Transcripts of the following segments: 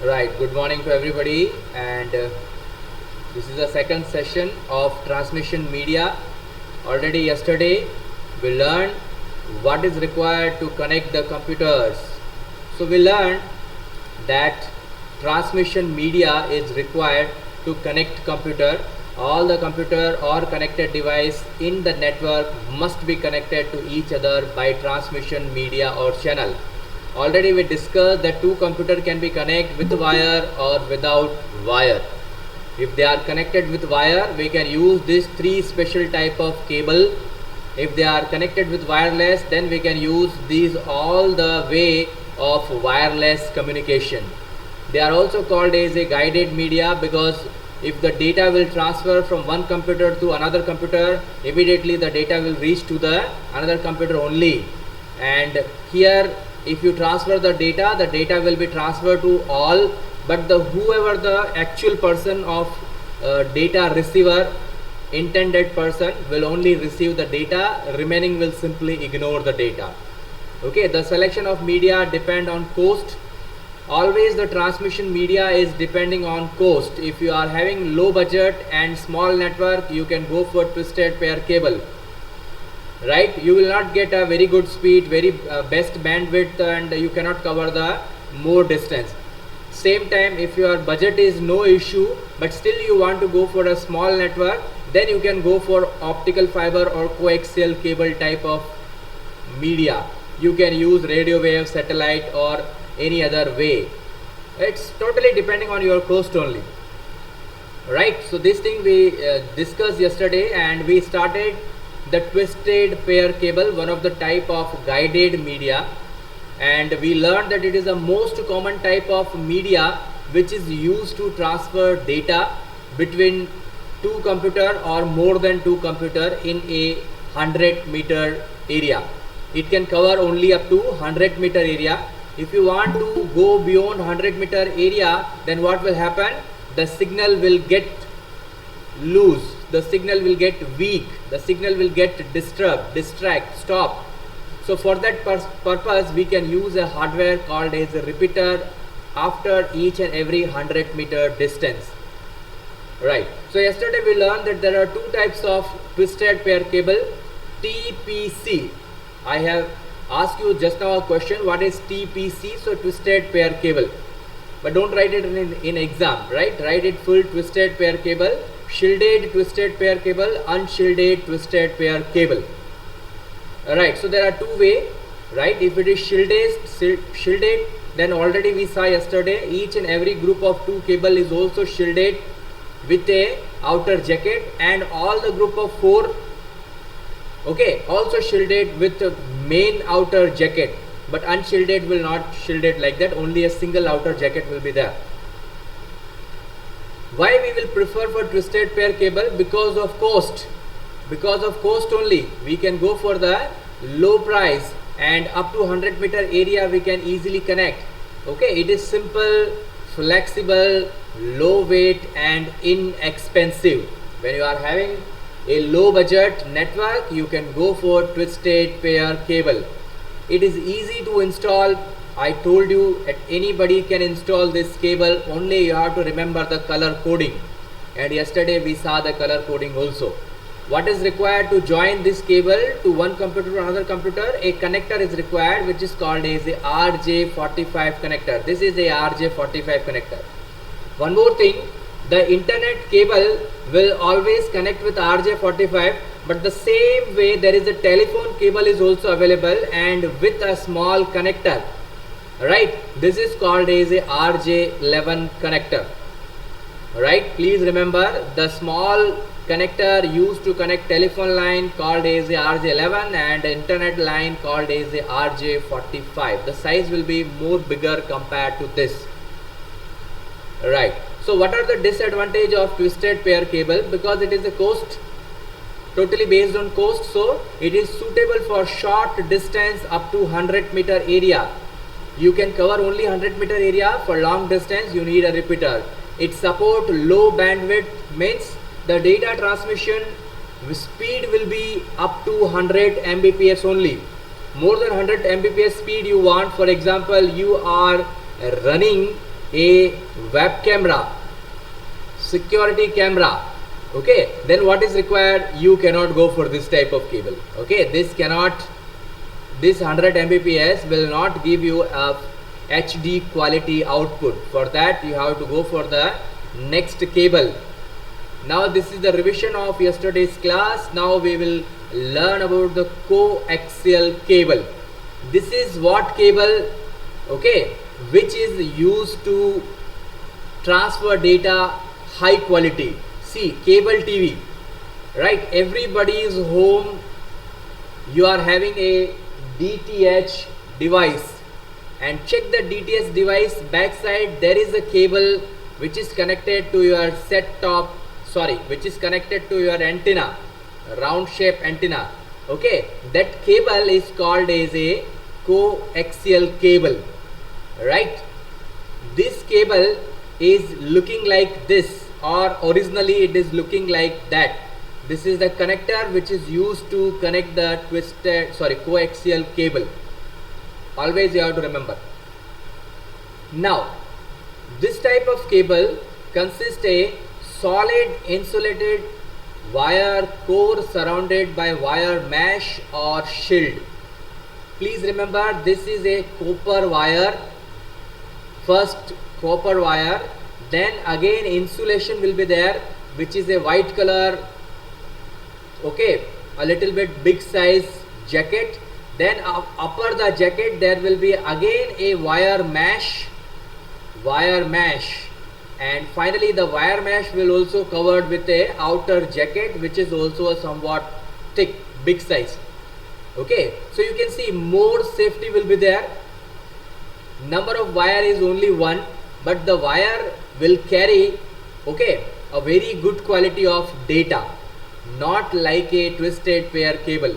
Right, good morning to everybody, and this is the second session of transmission media. Already yesterday we learned what is required to connect the computers. So we learned that transmission media is required to connect computer. All the computer or connected device in the network must be connected to each other by transmission media or channel. Already we discussed that two computer can be connected with wire or without wire. If they are connected with wire, we can use these three special type of cable. If they are connected with wireless, then we can use these all the way of wireless communication. They are also called as a guided media because if the data will transfer from one computer to another computer, immediately the data will reach to the another computer only. And here if you transfer the data will be transferred to all, but the whoever the actual person of data receiver, intended person, will only receive the data, remaining will simply ignore the data. Okay, the selection of media depend on cost. Always the transmission media is depending on cost. If you are having low budget and small network, you can go for twisted pair cable. Right, you will not get a very good speed, very best bandwidth, and you cannot cover the more distance. Same time, if your budget is no issue but still you want to go for a small network, then you can go for optical fiber or coaxial cable type of media. You can use radio wave, satellite, or any other way. It's totally depending on your cost only. Right, so this thing we discussed yesterday, and we started the twisted pair cable, one of the type of guided media, and we learned that it is the most common type of media which is used to transfer data between two computer or more than two computer in a 100-meter area. It can cover only up to 100-meter area. If you want to go beyond 100-meter area, then what will happen? The signal will get loose, the signal will get weak, the signal will get distract, stop. So for that purpose we can use a hardware called as a repeater after each and every 100-meter distance. Right, so yesterday we learned that there are two types of twisted pair cable. TPC, I have asked you just now a question, what is TPC? So twisted pair cable, but don't write it in exam, right? Write it full twisted pair cable, shielded twisted pair cable, unshielded twisted pair cable. Alright, so there are two way, right? If it is shielded, then already we saw yesterday each and every group of two cable is also shielded with a outer jacket, and all the group of four, okay, also shielded with the main outer jacket, but unshielded will not shielded like that, only a single outer jacket will be there. Why we will prefer for twisted pair cable? Because of cost. Because of cost only we can go for the low price, and up to 100-meter area we can easily connect. Okay, it is simple, flexible, low weight, and inexpensive. When you are having a low budget network, you can go for twisted pair cable. It is easy to install. I told you that anybody can install this cable, only you have to remember the color coding, and yesterday we saw the color coding also. What is required to join this cable to one computer to another computer? A connector is required which is called as a RJ45 connector. This is a RJ45 connector. One more thing, the internet cable will always connect with RJ45, but the same way there is a telephone cable is also available and with a small connector. Right, this is called as a RJ11 connector. Right, please remember the small connector used to connect telephone line called as a RJ11 and internet line called as a RJ45. The size will be more bigger compared to this. Right, so what are the disadvantage of twisted pair cable? Because it is a cost, totally based on cost, so it is suitable for short distance up to 100-meter area. You can cover only 100-meter area. For long distance you need a repeater. It support low bandwidth, means the data transmission speed will be up to 100 Mbps only. More than 100 Mbps speed you want, for example you are running a web camera, security camera, okay, then what is required? You cannot go for this type of cable. Okay, this 100 Mbps will not give you a HD quality output. For that you have to go for the next cable. Now this is the revision of yesterday's class. Now we will learn about the coaxial cable. This is what cable, okay, which is used to transfer data high quality. See, cable TV, right? Everybody's home, you are having a DTH device, and check the DTH device backside. There is a cable which is connected to your which is connected to your antenna, round shape antenna. Okay, that cable is called as a coaxial cable, right? This cable is looking like this, or originally it is looking like that. This is the connector which is used to connect the coaxial cable. Always you have to remember. Now this type of cable consists a solid insulated wire core surrounded by wire mesh or shield. Please remember, this is a copper wire. First copper wire, then again insulation will be there, which is a white color, okay, a little bit big size jacket. Then upper the jacket there will be again a wire mesh, and finally the wire mesh will also covered with a outer jacket which is also a somewhat thick, big size. Okay, so you can see more safety will be there. Number of wire is only one, but the wire will carry, okay, a very good quality of data, not like a twisted pair cable.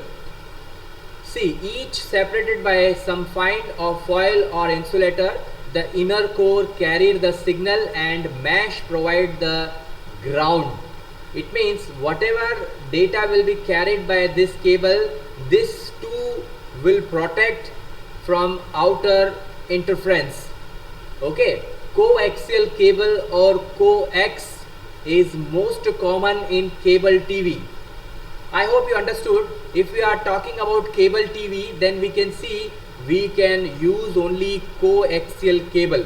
See, each separated by some kind of foil or insulator. The inner core carried the signal and mesh provide the ground. It means whatever data will be carried by this cable, this too will protect from outer interference. Okay, coaxial cable or coax is most common in cable TV. I hope you understood. If we are talking about cable TV, then we can see we can use only coaxial cable.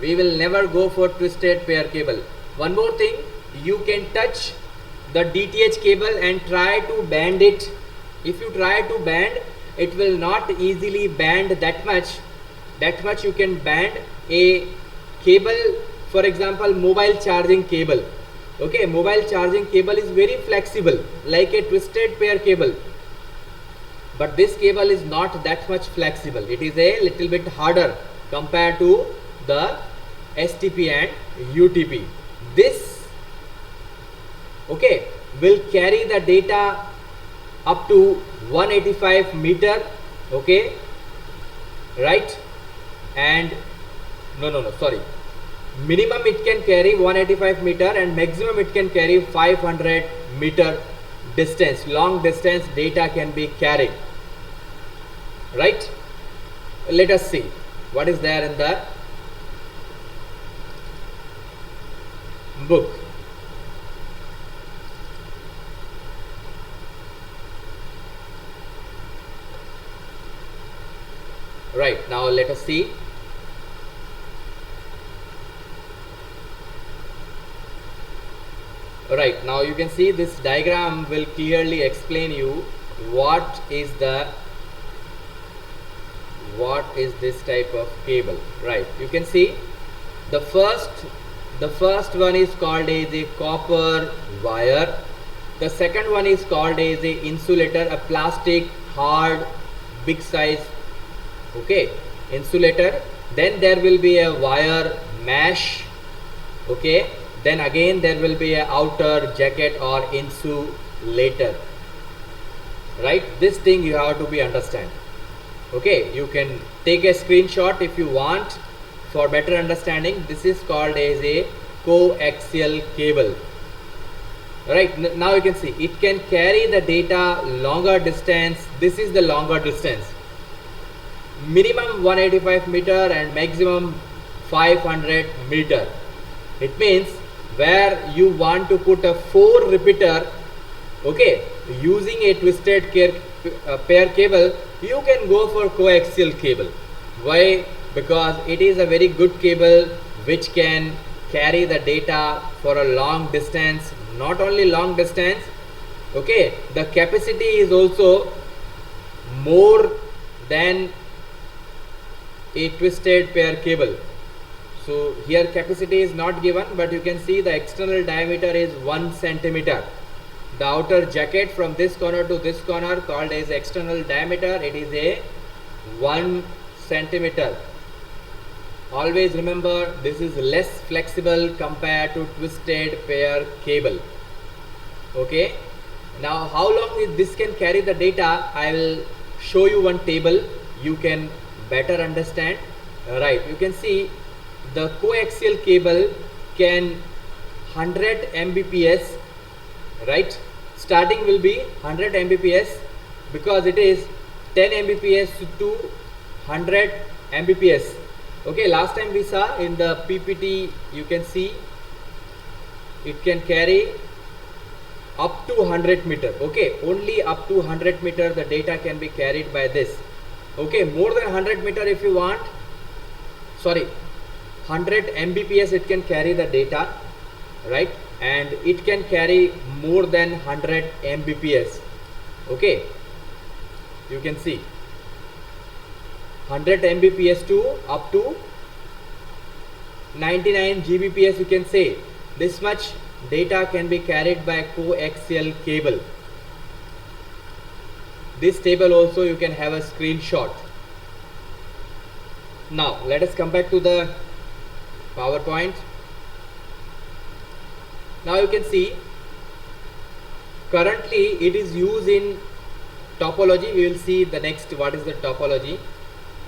We will never go for twisted pair cable. One more thing, you can touch the DTH cable and try to bend it. If you try to bend, it will not easily bend that much. You can bend a cable, for example mobile charging cable. Okay, mobile charging cable is very flexible like a twisted pair cable, but this cable is not that much flexible. It is a little bit harder compared to the STP and UTP. This, okay, will carry the data up to 185 meter, okay, right, and minimum it can carry 185 meter and maximum it can carry 500 meter distance. Long distance data can be carried, right? Let us see what is there in the book. Right, now let us see. Right, now you can see this diagram will clearly explain you what is this type of cable. Right, you can see the first one is called as a copper wire. The second one is called as a insulator, a plastic hard big size, okay, insulator. Then there will be a wire mesh, okay. Then again there will be a outer jacket or insulator, right? This thing you have to be understand. Okay, you can take a screenshot if you want for better understanding. This is called as a coaxial cable. Right, now you can see it can carry the data longer distance. This is the longer distance, minimum 185 meter and maximum 500 meter. It means where you want to put a 4 repeater, okay, using a twisted pair cable, you can go for coaxial cable. Why? Because it is a very good cable which can carry the data for a long distance. Not only long distance, okay, the capacity is also more than a twisted pair cable. So here capacity is not given, but you can see the external diameter is 1 centimeter. The outer jacket from this corner to this corner called as external diameter, it is a 1 centimeter. Always remember, this is less flexible compared to twisted pair cable. Okay, now how long this can carry the data, I will show you one table, you can better understand. Right, you can see the coaxial cable can 100 Mbps, right? Starting will be 100 Mbps because it is 10 Mbps to 100 Mbps. Okay, last time we saw in the PPT, you can see it can carry up to 100 meter. Okay, only up to 100 meter the data can be carried by this. Okay, more than 100 meter if you want, sorry, 100 Mbps it can carry the data, right? And it can carry more than 100 Mbps. Okay, you can see 100 Mbps to up to 99 Gbps, you can say. This much data can be carried by coaxial cable. This table also you can have a screenshot. Now let us come back to the PowerPoint. Now you can see currently it is used in topology. We will see the next what is the topology,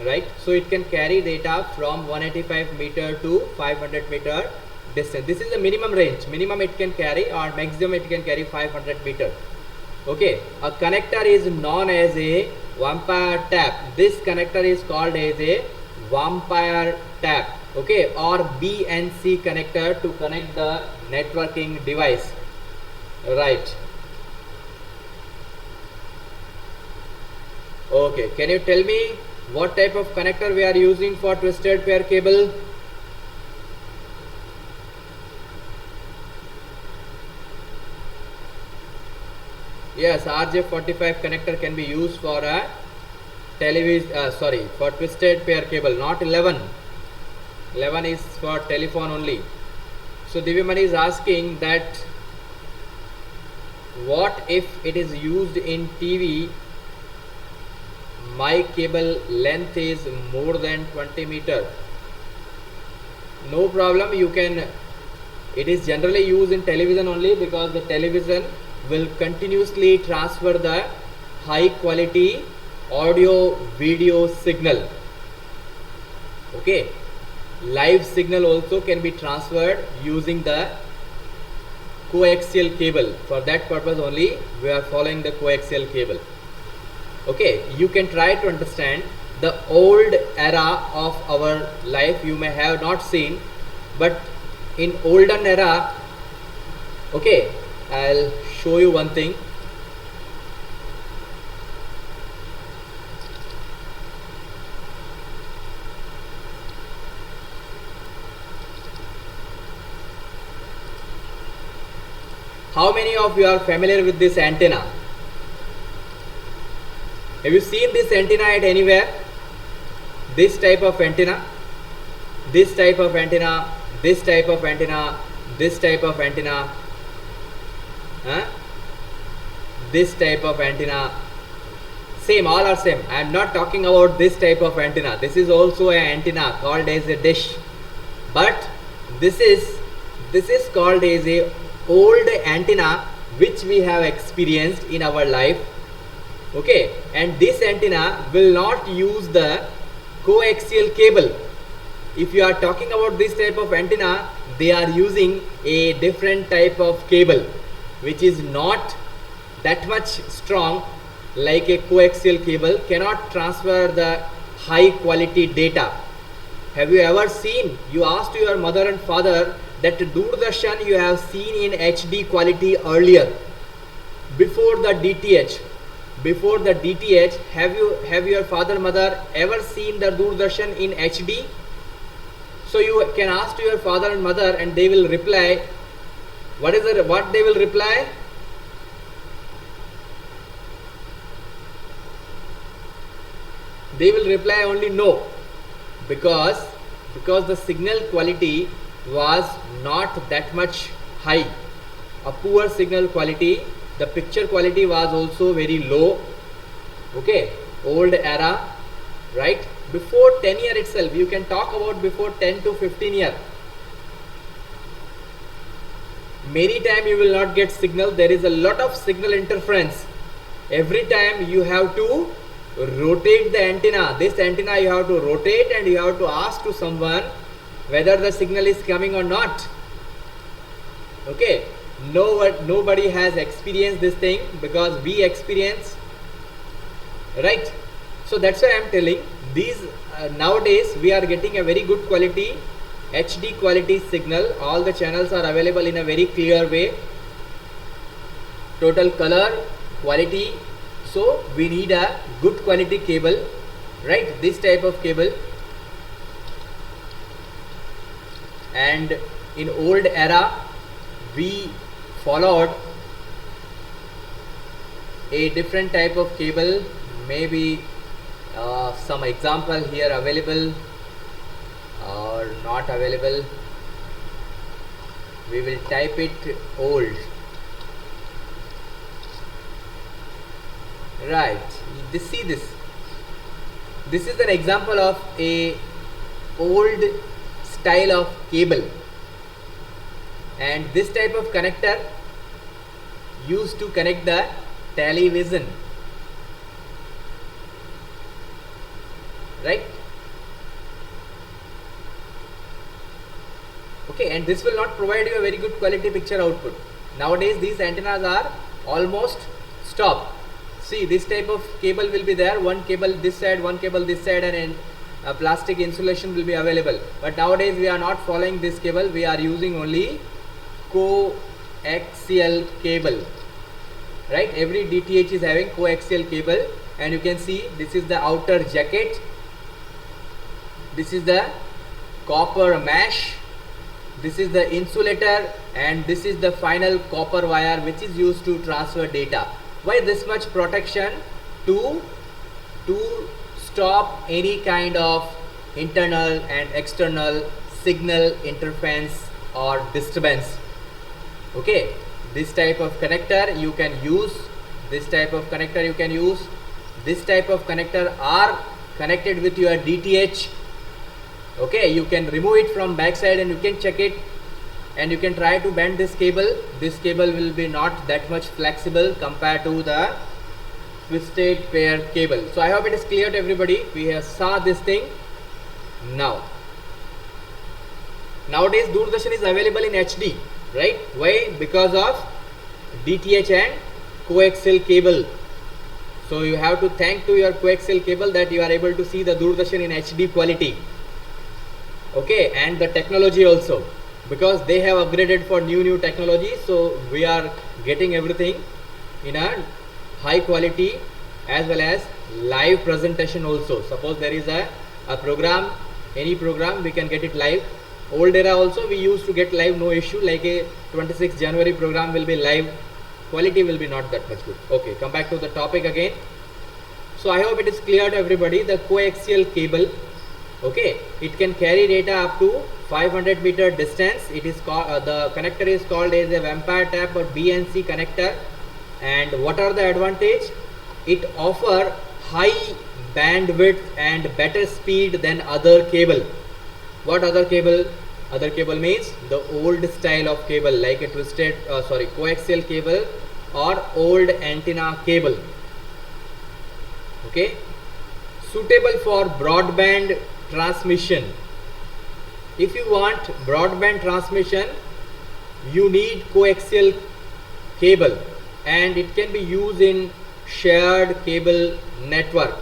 right? So it can carry data from 185 meter to 500 meter distance. This is the minimum range. Minimum it can carry, or maximum it can carry 500 meter. Okay, a connector is known as a vampire tap. This connector is called as a vampire tap, okay, or BNC connector to connect the networking device, right? Okay, can you tell me what type of connector we are using for twisted pair cable? Yes, RJ45 connector can be used for a television, for twisted pair cable, not 11. 11 is for telephone only. So Divyamani is asking that what if it is used in TV, my cable length is more than 20 meter. No problem, you can, it is generally used in television only because the television will continuously transfer the high quality audio video signal. Okay, live signal also can be transferred using the coaxial cable. For that purpose only we are following the coaxial cable. Okay, you can try to understand the old era of our life. You may have not seen, but in olden era, okay, I'll show you one thing. How many of you are familiar with this antenna? Have you seen this antenna at anywhere? This type of antenna, this type of antenna, this type of antenna, this type of antenna, this type of antenna, same, all are same. I am not talking about this type of antenna. This is also an antenna called as a dish, but this is called as a old antenna which we have experienced in our life. Okay, and this antenna will not use the coaxial cable. If you are talking about this type of antenna, they are using a different type of cable which is not that much strong, like a coaxial cable cannot transfer the high quality data. Have you ever seen, you asked your mother and father that Doordarshan you have seen in HD quality earlier, before the DTH? Before the DTH, have your father mother ever seen the Doordarshan in HD? So you can ask to your father and mother and they will reply. What they will reply? They will reply only no, because the signal quality was not that much high, a poor signal quality. The picture quality was also very low. Okay, old era, right? Before 10 year itself, you can talk about before 10 to 15 year. Many time you will not get signal. There is a lot of signal interference. Every time you have to rotate the antenna. This antenna you have to rotate and you have to ask to someone whether the signal is coming or not. Okay, nobody has experienced this thing, because we experience, right? So that's why I am telling these nowadays we are getting a very good quality HD quality signal. All the channels are available in a very clear way, total color quality. So we need a good quality cable, right? This type of cable. And in old era we followed a different type of cable. Maybe some example here available or not available. We will type it old. Right, see this is an example of a old style of cable, and this type of connector used to connect the television, right? Okay, and this will not provide you a very good quality picture output. Nowadays these antennas are almost stopped. See, this type of cable will be there, one cable this side, one cable this side, and a plastic insulation will be available. But nowadays we are not following this cable, we are using only coaxial cable, right? Every DTH is having coaxial cable, and you can see this is the outer jacket, this is the copper mesh, this is the insulator, and this is the final copper wire which is used to transfer data. Why this much protection? To stop any kind of internal and external signal interference or disturbance. Okay, this type of connector you can use, this type of connector you can use, this type of connector are connected with your DTH. Okay, you can remove it from backside and you can check it, and you can try to bend this cable. This cable will be not that much flexible compared to the twisted pair cable. So I hope it is clear to everybody. We have saw this thing. Now nowadays Doordarshan is available in HD, right? Why? Because of DTH and coaxial cable. So you have to thank to your coaxial cable that you are able to see the Doordarshan in HD quality. Okay, and the technology also, because they have upgraded for new technology. So we are getting everything in a high quality as well as live presentation also. Suppose there is a program, any program, we can get it live. Old era also we used to get live, no issue. Like a 26th January program will be live, quality will be not that much good. Okay, come back to the topic again. So I hope it is clear to everybody. The coaxial cable, okay, it can carry data up to 500 meter distance. It is called the connector is called as a vampire tap or BNC connector. And what are the advantage? It offer high bandwidth and better speed than other cable. What other cable? Other cable means the old style of cable, like a twisted coaxial cable or old antenna cable. Okay, suitable for broadband transmission. If you want broadband transmission, you need coaxial cable, and it can be used in shared cable network.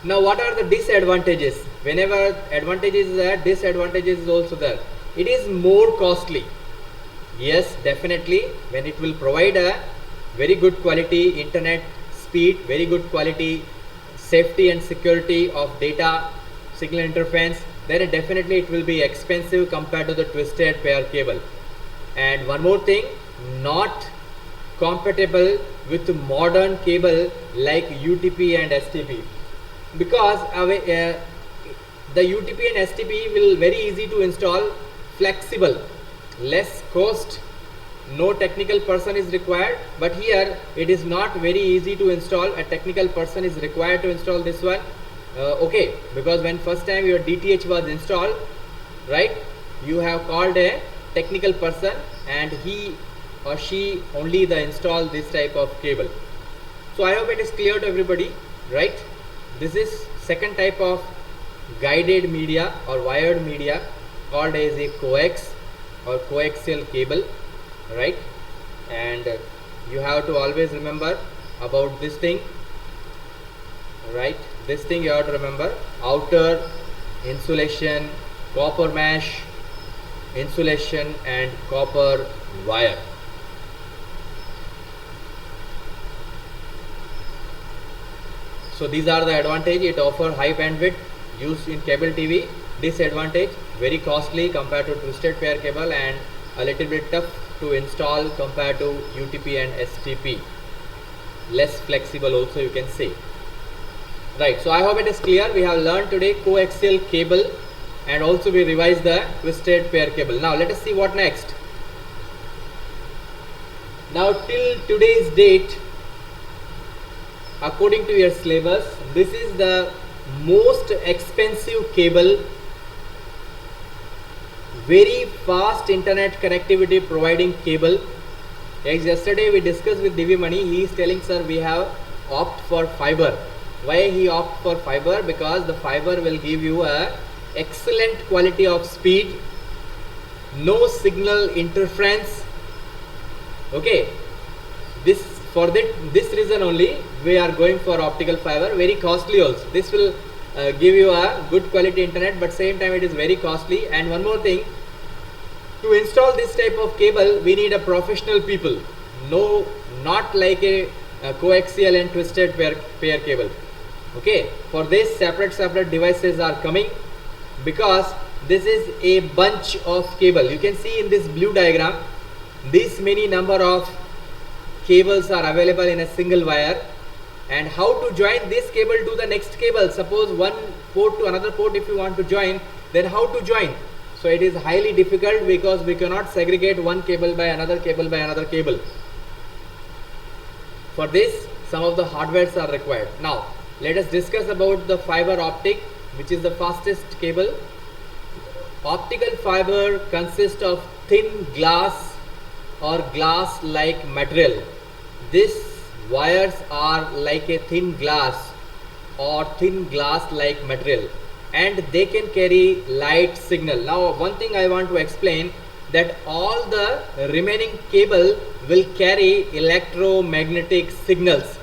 Now what are the disadvantages? whenever advantage is there, disadvantage is also there. It is more costly. Yes, definitely, when it will provide a very good quality internet speed, very good quality safety and security of data signal interference, then definitely it will be expensive compared to the twisted pair cable. And one more thing, not compatible with modern cable like UTP and STP, because the UTP and STP will very easy to install, flexible, less cost, no technical person is required. But here it is not very easy to install, a technical person is required to install this one. Okay, because when first time your DTH was installed, right, you have called a technical person and he or she only the install this type of cable. So I hope it is clear to everybody, right? This is second type of guided media or wired media called as a coax or coaxial cable, right? And you have to always remember about this thing, right? This thing you have to remember: outer insulation, copper mesh, insulation and copper wire. So these are the advantage. It offers high bandwidth used in cable TV. Disadvantage, very costly compared to twisted pair cable and a little bit tough to install compared to UTP and STP. Less flexible also, you can say. Right, so I hope it is clear. We have learned today coaxial cable and also we revised the twisted pair cable. Now let us see what next. Now till today's date, according to your syllabus, this is the most expensive cable, very fast internet connectivity providing cable. As yesterday we discussed with Divi Mani, he is telling, sir, we have opt for fiber. Why he opt for fiber? Because the fiber will give you a excellent quality of speed, no signal interference. Okay, for this reason only we are going for optical fiber. Very costly also. This will give you a good quality internet, but same time it is very costly. And one more thing, to install this type of cable we need a professional people, no, not like a coaxial and twisted pair cable. Okay, for this separate devices are coming, because this is a bunch of cable. You can see in this blue diagram, this many number of cables are available in a single wire. And how to join this cable to the next cable? Suppose one port to another port if you want to join, then how to join? So it is highly difficult, because we cannot segregate one cable by another cable by another cable. For this, some of the hardwares are required. Now let us discuss about the fiber optic, which is the fastest cable. Optical fiber consists of thin glass or glass like material. These wires are like a thin glass or thin glass like material, and they can carry light signal. Now one thing I want to explain, that all the remaining cable will carry electromagnetic signals.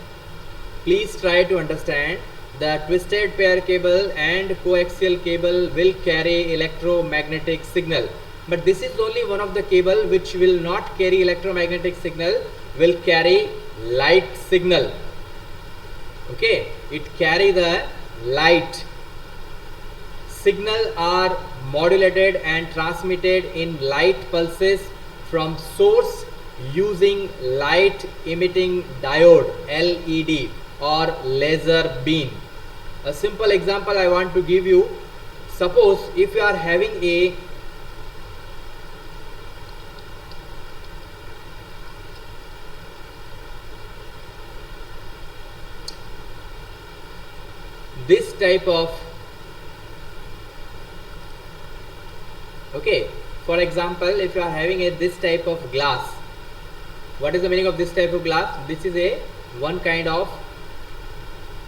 Please try to understand, the twisted pair cable and coaxial cable will carry electromagnetic signal, but this is only one of the cable which will not carry electromagnetic signal, will carry light signal. Okay, it carry the light signal, are modulated and transmitted in light pulses from source using light emitting diode, LED, or laser beam. A simple example I want to give you. Suppose if you are having a this type of, okay, for example, if you are having a this type of glass, what is the meaning of this type of glass? This is a one kind of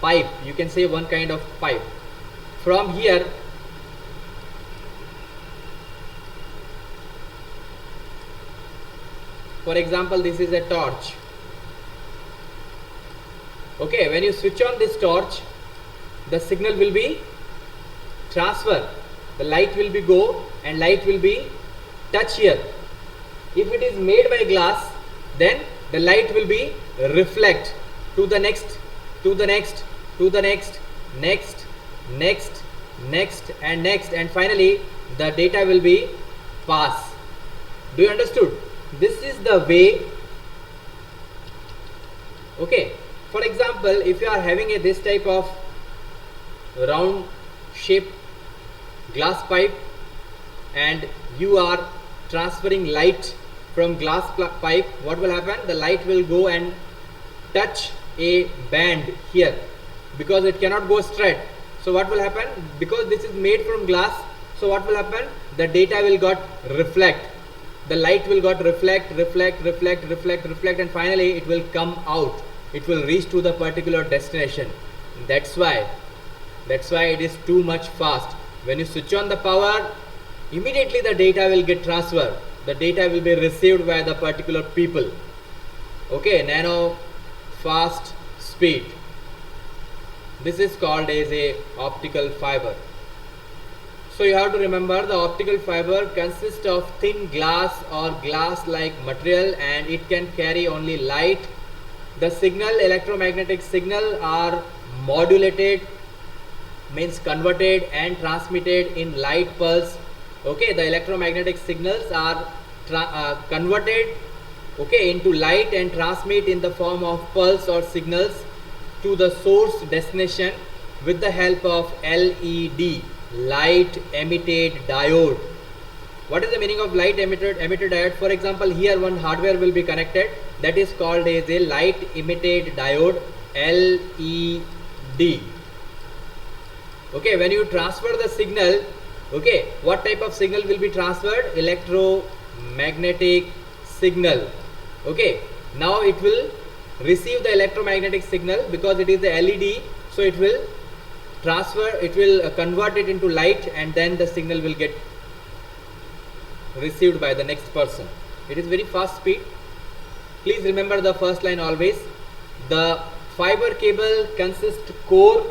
pipe, you can say one kind of pipe. From here, for example, this is a torch. Okay, when you switch on this torch, the signal will be transfer. The light will be go and light will be touch here. If it is made by glass, then the light will be reflect to the next, to the next, to the next, next, next, next and next, and finally the data will be pass. Do you understood? This is the way. Okay, for example, if you are having this type of round shape glass pipe and you are transferring light from glass pipe, what will happen? The light will go and touch a band here because it cannot go straight. So what will happen? Because this is made from glass, so what will happen? The data will got reflect. The light will got reflect, reflect, reflect, reflect, reflect, and finally it will come out. It will reach to the particular destination. That's why it is too much fast. When you switch on the power, immediately the data will get transferred. The data will be received by the particular people. Okay, nano fast speed. This is called as a optical fiber. So you have to remember, the optical fiber consists of thin glass or glass like material, and it can carry only light. The signal, electromagnetic signal, are modulated, means converted and transmitted in light pulse. Okay, the electromagnetic signals are converted, okay, into light and transmit in the form of pulse or signals to the source destination with the help of LED, light emitted diode. What is the meaning of light emitted diode? For example, here one hardware will be connected, that is called as a light emitted diode, LED. Okay, when you transfer the signal, okay, what type of signal will be transferred? Electromagnetic signal. Okay, now it will receive the electromagnetic signal because it is the LED, so it will transfer, it will convert it into light, and then the signal will get received by the next person. It is very fast speed. Please remember the first line always. The fiber cable consists core,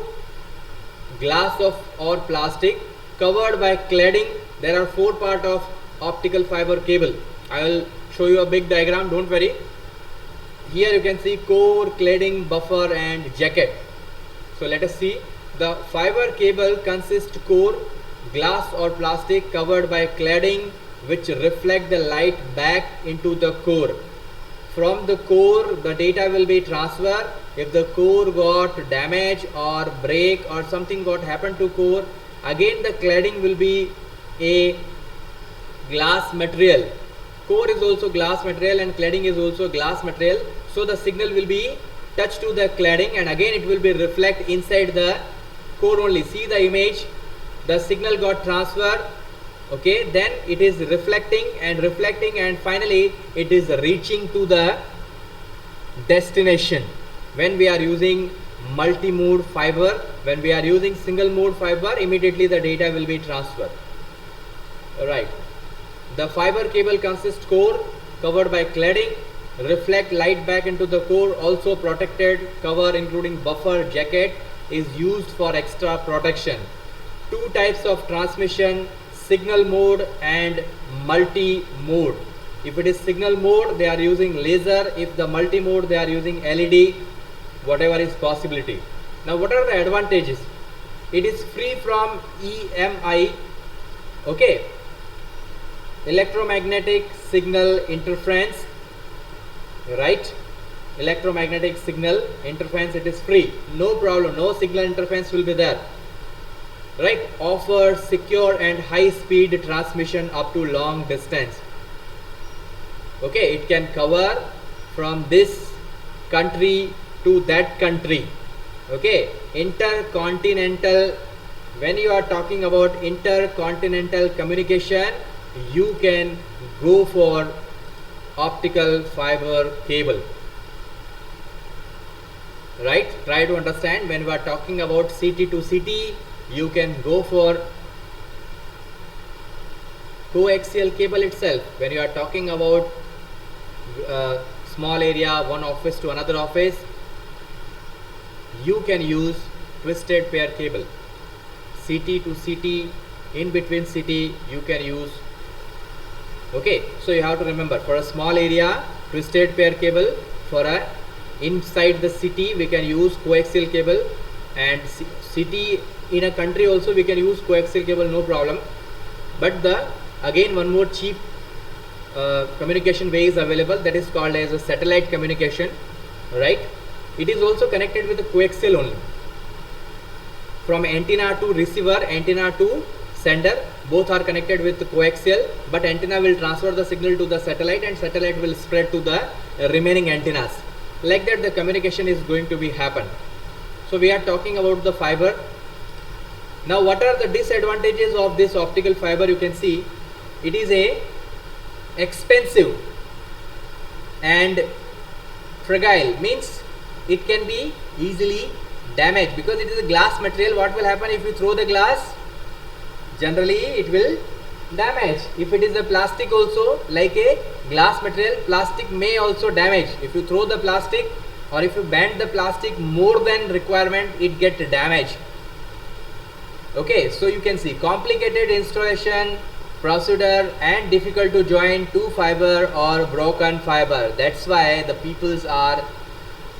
glass or plastic, covered by cladding. There are 4 parts of optical fiber cable. I will show you a big diagram, don't worry. Here you can see core, cladding, buffer and jacket. So let us see. The fiber cable consists core, glass or plastic, covered by cladding, which reflect the light back into the core. From the core, the data will be transferred. If the core got damaged or break or something got happened to core, again the cladding will be a glass material. Core is also glass material and cladding is also glass material. So the signal will be touched to the cladding and again it will be reflect inside the core only. See the image, the signal got transferred. Okay, then it is reflecting and finally it is reaching to the destination. When we are using multi-mode fiber, when we are using single mode fiber, immediately the data will be transferred. Alright, the fiber cable consists core covered by cladding, reflect light back into the core, also protected cover including buffer jacket is used for extra protection. 2 types of transmission, signal mode and multi-mode. If it is signal mode, they are using laser. If the multi-mode, they are using LED, whatever is possibility. Now what are the advantages? It is free from EMI, okay, electromagnetic signal interference, right? Electromagnetic signal interference, it is free, no problem, no signal interference will be there, right? Offers secure and high speed transmission up to long distance. Okay, it can cover from this country to that country. Okay, intercontinental, when you are talking about intercontinental communication, you can go for optical fiber cable, right? Try to understand, when we are talking about city to city, you can go for coaxial cable itself. When you are talking about small area, one office to another office, you can use twisted pair cable. city to city, in between city you can use. Okay, so you have to remember, for a small area twisted pair cable, for a inside the city we can use coaxial cable, and city in a country also we can use coaxial cable, no problem. But the again one more cheap communication way is available, that is called as a satellite communication, right? It is also connected with the coaxial only, from antenna to receiver, antenna to sender, both are connected with the coaxial, but antenna will transfer the signal to the satellite and satellite will spread to the remaining antennas. Like that the communication is going to be happen. So we are talking about the fiber. Now what are the disadvantages of this optical fiber? You can see it is a expensive and fragile, means it can be easily damaged because it is a glass material. What will happen if you throw the glass? Generally it will damage. If it is a plastic also, like a glass material, plastic may also damage. If you throw the plastic or if you bend the plastic more than requirement, it get damaged. Okay, so you can see complicated installation procedure and difficult to join two fiber or broken fiber. That's why the peoples are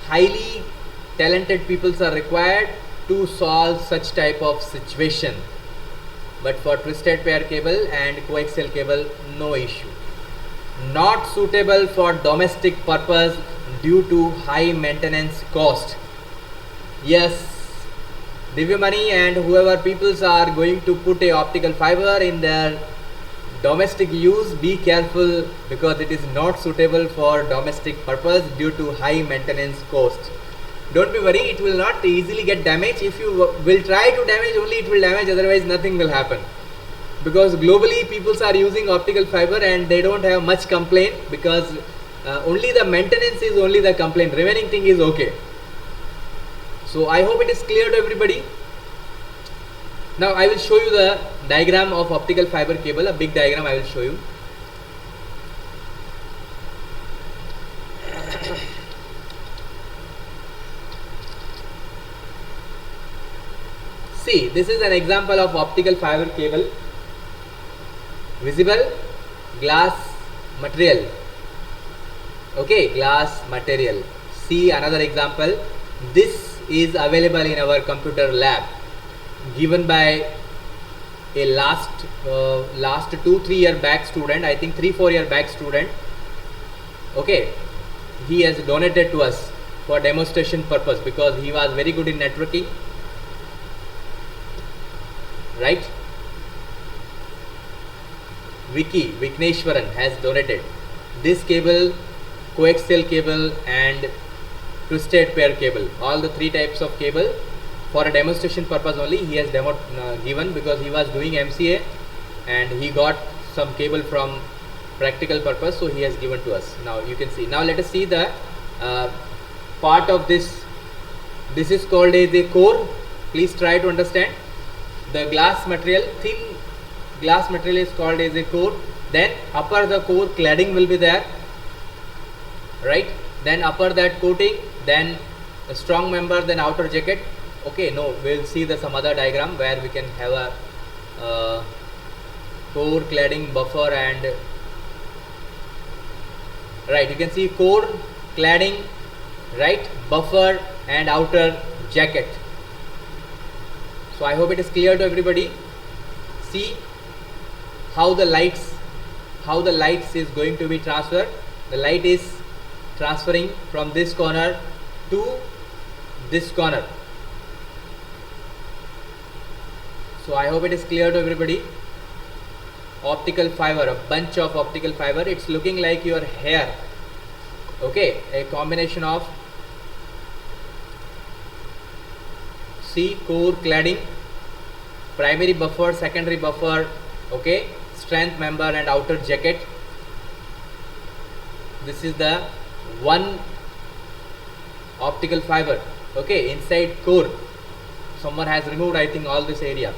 highly talented peoples are required to solve such type of situation. But for twisted pair cable and coaxial cable, no issue. Not suitable for domestic purpose due to high maintenance cost. Yes, Divyamani and whoever peoples are going to put a optical fiber in their domestic use, be careful because it is not suitable for domestic purpose due to high maintenance cost. Don't be worried, it will not easily get damaged. If you will try to damage, only it will damage, otherwise nothing will happen. Because globally people are using optical fiber and they don't have much complaint, because only the maintenance is only the complaint, remaining thing is okay. So I hope it is clear to everybody. Now I will show you the diagram of optical fiber cable, a big diagram I will show you. See, this is an example of optical fiber cable. Visible glass material. Okay, glass material. See another example. This is available in our computer lab, given by a last 2-3 year back student, I think 3-4 year back student. Okay, he has donated to us for demonstration purpose because he was very good in networking, right? Vikneshwaran has donated this cable, coaxial cable and twisted pair cable, all the three types of cable for a demonstration purpose only. He has given because he was doing MCA and he got some cable from practical purpose, so he has given to us. Now you can see. Now let us see the part of this. This is called as a core. Please try to understand. The glass material, thin glass material is called as a core. Then upper the core cladding will be there, right? Then upper that coating, then a strong member, then outer jacket. Okay, no, we'll see the some other diagram where we can have a core, cladding, buffer and right, you can see core, cladding, right, buffer and outer jacket. So I hope it is clear to everybody. See how the lights is going to be transferred. The light is transferring from this corner to this corner. So I hope it is clear to everybody. Optical fiber, a bunch of optical fiber, it's looking like your hair. Okay, a combination of C, core, cladding, primary buffer, secondary buffer, okay, strength member and outer jacket. This is the one optical fiber. Okay, inside core someone has removed, I think, all this area,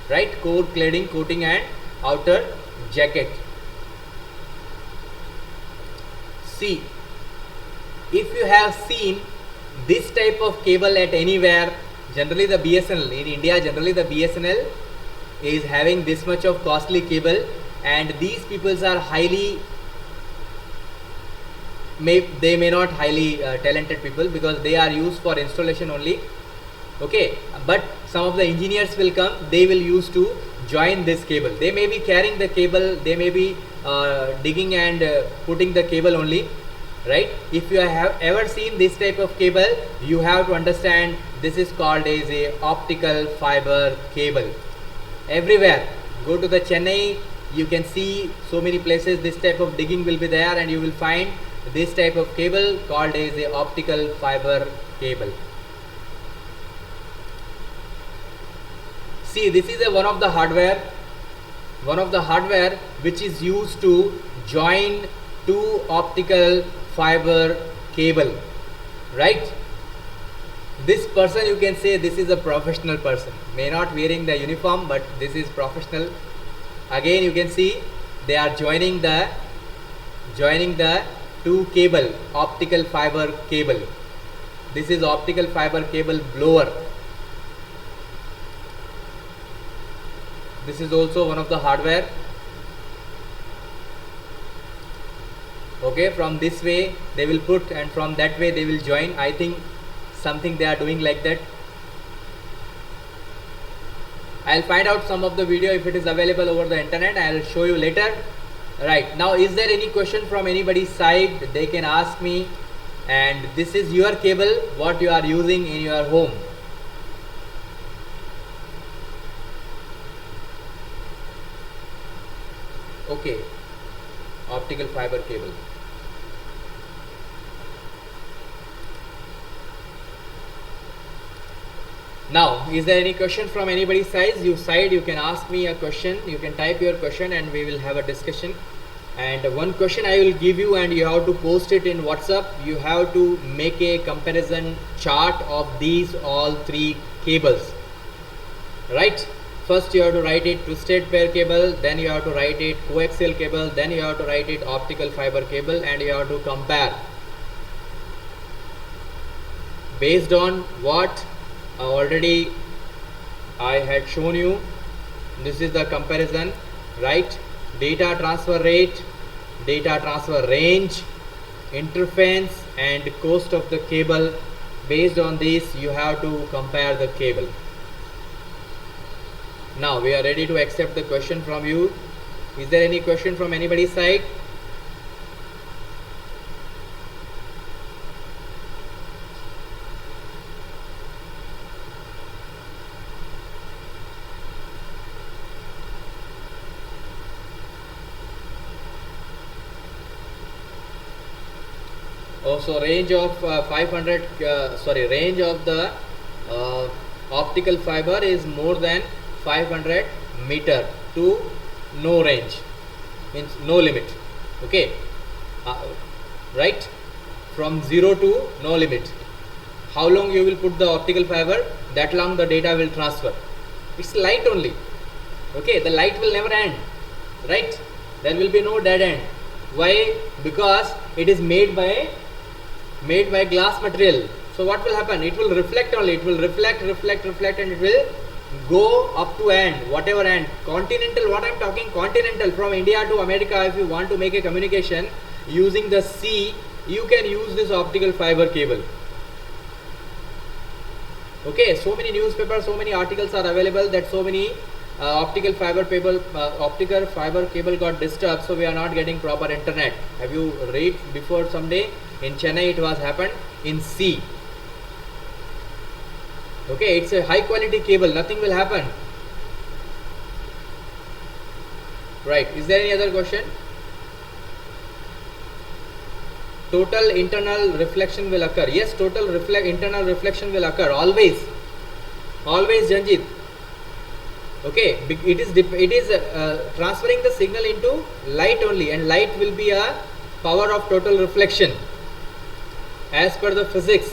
right? Core, cladding, coating and outer jacket. See, if you have seen this type of cable at anywhere, Generally the BSNL in India, generally the BSNL is having this much of costly cable, and these peoples are highly, they may not highly talented people, because they are used for installation only. Okay, but some of the engineers will come, they will use to join this cable. They may be carrying the cable, they may be digging and putting the cable only, right? If you have ever seen this type of cable, you have to understand this is called as a optical fiber cable. Everywhere, go to the Chennai, you can see so many places this type of digging will be there, and you will find this type of cable called as a optical fiber cable. See, this is one of the hardware which is used to join two optical fiber cable, right? This person, you can say this is a professional person, may not wearing the uniform, but this is professional. Again, you can see they are joining the two cable, optical fiber cable. This is optical fiber cable blower. This is also one of the hardware. Okay, from this way they will put, and from that way they will join. I think something they are doing like that. I'll find out some of the video if it is available over the internet. I'll show you later. Right, now is there any question from anybody's side? They can ask me. And this is your cable, what you are using in your home. Okay, optical fiber cable. Now, is there any question from anybody's side? You can ask me a question, you can type your question, and we will have a discussion. And one question I will give you, and you have to post it in WhatsApp. You have to make a comparison chart of these all three cables, right? First you have to write it twisted pair cable, then you have to write it coaxial cable, then you have to write it optical fiber cable, and you have to compare based on what already I had shown you. This is the comparison, right? Data transfer rate, data transfer range, interference, and cost of the cable. Based on this, you have to compare the cable. Now we are ready to accept the question from you. Is there any question from anybody's side? Also, range of range of the optical fiber is more than 500 meter to no range, means no limit. Okay, right, from 0 to no limit. How long you will put the optical fiber, that long the data will transfer. It's light only. Okay, the light will never end, right? There will be no dead end. Why? Because it is made by glass material. So what will happen? It will reflect only. It will reflect, and it will go up to end, whatever end. Continental, what I am talking, continental, from India to America. If you want to make a communication using the sea, you can use this optical fiber cable. Okay, so many newspapers, so many articles are available that so many optical fiber cable got disturbed, so we are not getting proper internet. Have you read before someday? In Chennai it was happened in sea. Okay, it's a high quality cable, nothing will happen. Right, is there any other question? Total internal reflection will occur. Yes, total internal reflection will occur, always Janjit. Okay, it is transferring the signal into light only, and light will be a power of total reflection as per the physics.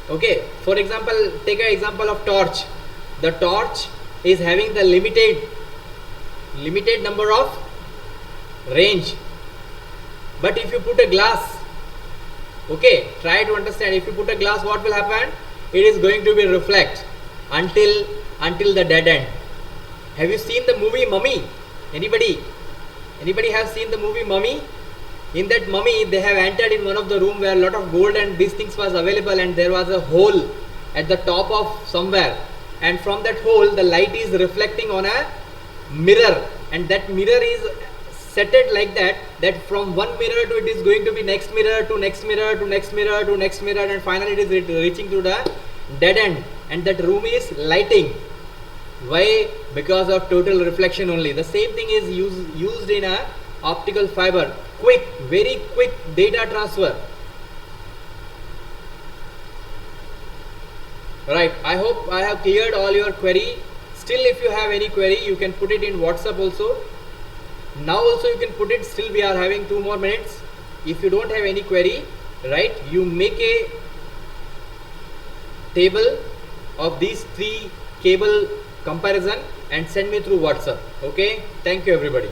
Okay, for example, take an example of torch. The torch is having the limited number of range. But if you put a glass, okay, try to understand, if you put a glass, what will happen? It is going to be reflect until the dead end. Have you seen the movie Mummy? Anybody have seen the movie Mummy? In that Mummy, they have entered in one of the room where a lot of gold and these things was available, and there was a hole at the top of somewhere, and from that hole the light is reflecting on a mirror, and that mirror is set it like that from one mirror to it is going to be next mirror to next mirror to next mirror to next mirror, and finally it is reaching to the dead end, and that room is lighting. Why? Because of total reflection only. The same thing is used in a optical fiber. Quick, very quick data transfer. Right, I hope I have cleared all your query. Still, if you have any query, you can put it in WhatsApp also. Now also you can put it. Still we are having 2 more minutes. If you don't have any query, right, you make a table of these 3 cable comparison and send me through WhatsApp. Okay, thank you everybody.